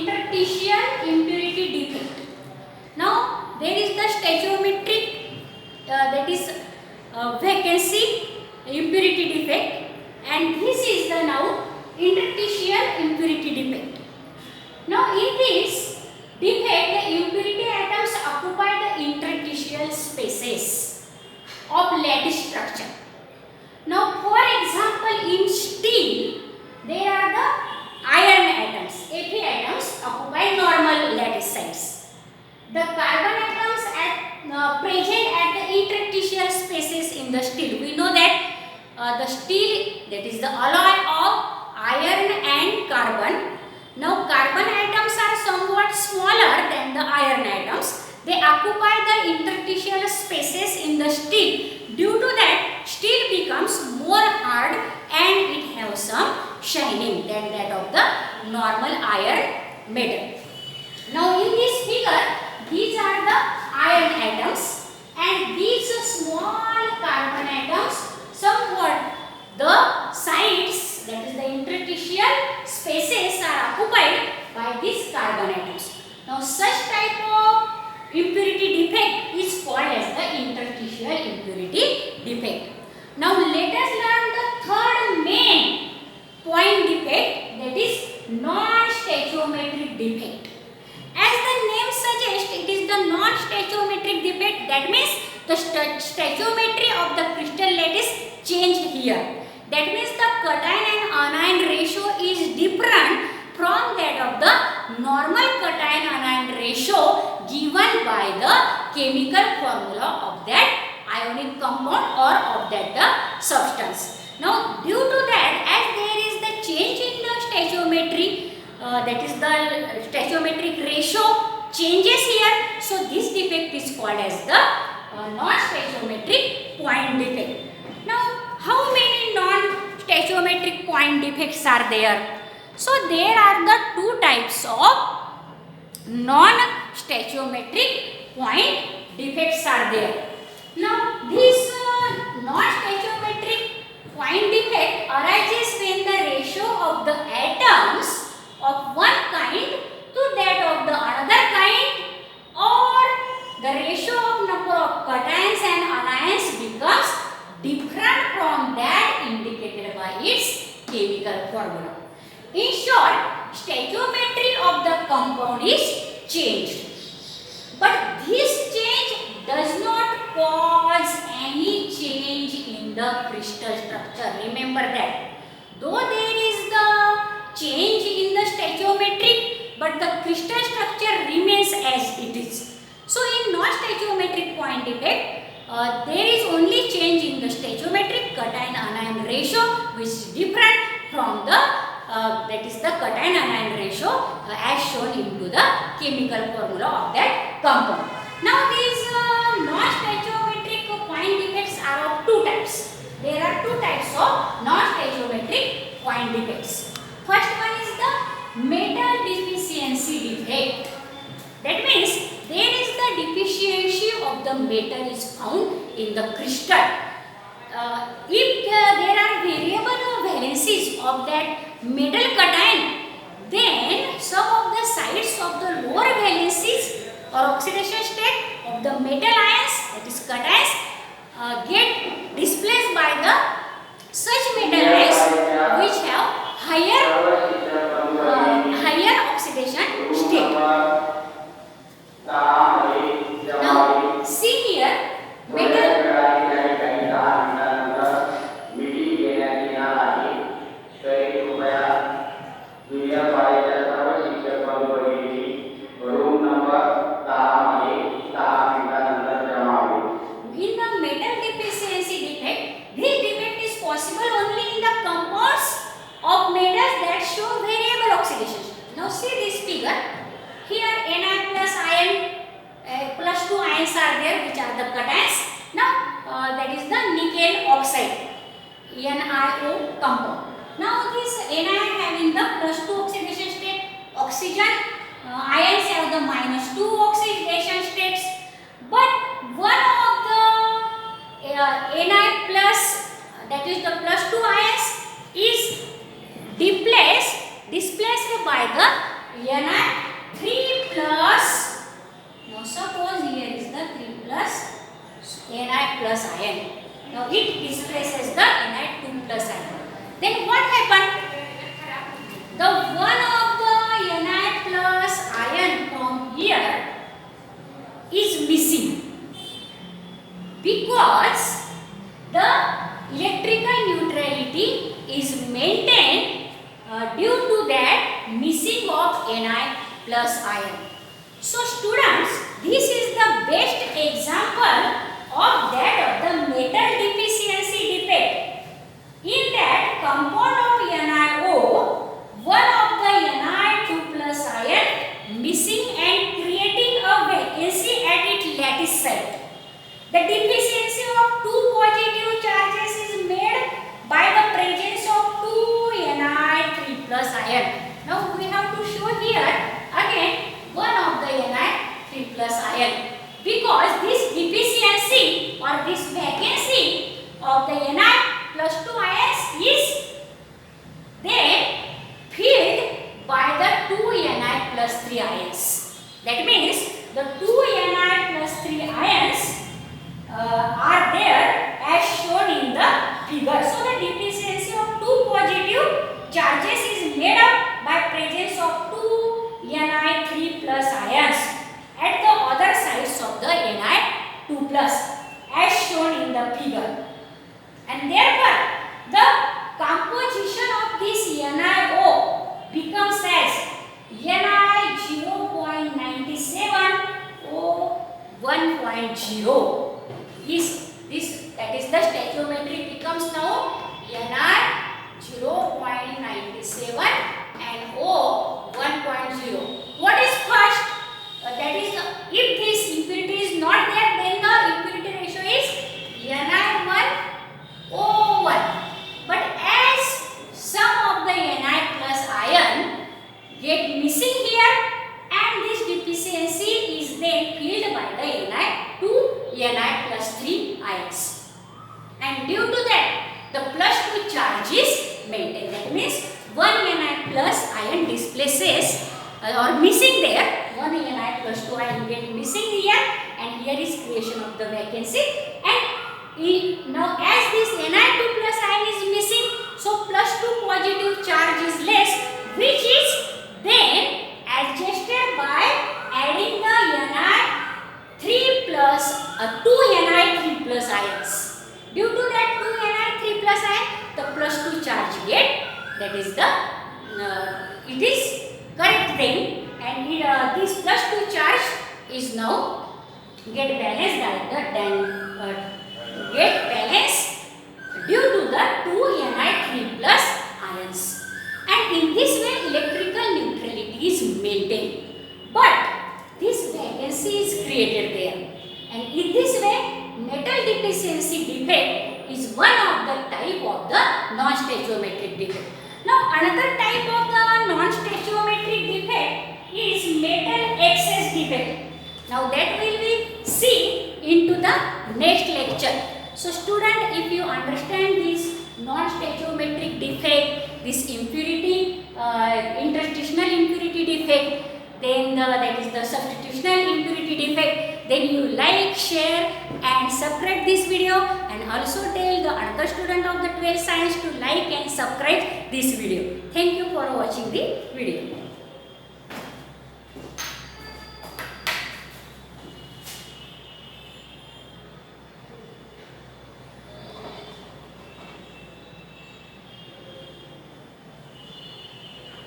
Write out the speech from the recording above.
interstitial impurity defect. Now there is the stoichiometric that is vacancy impurity defect, and this is the now interstitial impurity defect. Now in this defect, the impurity atoms occupy the interstitial spaces of lattice structure. Now for example, in steel there are the iron atoms, Fe atoms occupy normal lattice sites. The carbon atoms present at the interstitial spaces in the steel. We know that the steel, that is the alloy of iron and carbon. Now carbon atoms are somewhat smaller than the iron atoms. They occupy the interstitial spaces in the steel. Due to that, steel becomes more hard and it has some shining than that of the normal iron metal. Now in this figure, these are the iron atoms, and these small carbon atoms, somewhat the sides, that is the interstitial spaces, are occupied by these carbon atoms. Now such type of impurity defect is called as the interstitial impurity defect. Now let us learn the third main point defect, that is non-stoichiometric defect. As the name suggests, it is the non-stoichiometric defect. That means the stoichiometry of the crystal lattice changed here. That means the cation and anion ratio is different from that of the normal cation anion ratio given by the chemical formula of that ionic compound or of that substance. Now due to that, as there is the change in the stoichiometry, that is the stoichiometric ratio changes here, so this defect is called as the non-stoichiometric point defect. Now how many non-stoichiometric point defects are there? So there are the two types of non-stoichiometric point defects are there. Now this non-stoichiometric point defect arises when the ratio of the atoms of one kind to that of the another kind, or the ratio of number of cations and anions becomes different from that indicated by its chemical formula. In short, stoichiometry of the compound is changed. But this change does not cause any change in the crystal structure. Remember that. Though there is the change in the stoichiometric, but the crystal structure remains as it is. So in non-stoichiometric point defect, there is only change in the stoichiometric cation anion ratio, which is different from the that is the cation anion ratio as shown into the chemical formula of that compound. Now these non-stoichiometric point defects are of two types. There are two types of non-stoichiometric point defects. First one is the metal deficiency defect. That means there is the deficiency of the metal is found in the crystal. If there are variable valencies of that metal cation, then some of the sides of the lower valencies or oxidation state of the metal ions, that is cations, get displaced by the such metal ions which have higher oxidation state. Now see here, metal in the metal deficiency defect, this defect is possible only in the compounds of metals that show variable oxidation. Now see this figure. Here Ni plus ion plus 2 ions are there, which are the cations. Now that is the nickel oxide, NiO compound. Now this Ni having the plus 2 oxidation state, oxygen ions have the minus 2 oxidation states, but one of the Ni plus, that is the plus 2 ions, is displaced by the Ni plus ion. Now it displaces the Ni2 plus ion. Then what happened? The one of the Ni plus ion from here is missing because the electrical neutrality is maintained due to that missing of Ni plus ion. So students, this is the best example of that of the metal deficiency defect. In that compound of NiO, one of the Ni2 plus ion missing and creating a vacancy at its lattice site. The deficiency of two positive charges is made by the presence of two Ni3 plus ion. Now we have to show here again one of the Ni3 plus ion, because this deficiency or this vacancy of the Ni plus 2 ions is then filled by the 2 Ni plus 3 ions. That means the 2 Ni plus 3 ions are there as shown in the figure. So the deficiency of two positive charges is made up by presence of 2 Ni3 plus ions at the other sides of the Ni2 plus as shown in the figure. And therefore the composition of this NiO becomes as Ni 0.97 O 1.0. Is this, that is the stoichiometry becomes now Ni 0.97 and O 1.0. What is first? That is, if this impurity is not there, then the impurity ratio is Ni1 O1. But as some of the Ni plus ion get missing here, and this deficiency is then filled by the Ni2 Ni plus 3 ions, and due to that the plus 2 charge is maintained. That means one Ni plus ion displaces or missing there, one Ni plus 2 ion get missing here, and here is creation of the vacancy. And now as this Ni2 plus ion is missing, so plus 2 positive charge is less, which is then adjusted by adding the Ni3 plus 2 Ni3 plus ions. Due to that 2 Ni3 plus ion, the plus 2 charge get, that is the it is correct thing, and this plus 2 charge is now get balanced due to the 2 Ni3 plus ions, and in this way electrical neutrality is maintained, but this vacancy is created there, and in this way metal deficiency defect is one of the type of the non-stoichiometric defect. Now another type of the non-stoichiometric defect is metal excess defect. Now that will be see into the next lecture. So student, if you understand this non-stoichiometric defect, this impurity, interstitial impurity defect, then that is the substitutional impurity defect, then you like, share and subscribe this video, and also tell the another student of the 12th science to like and subscribe this video. Thank you for watching the video.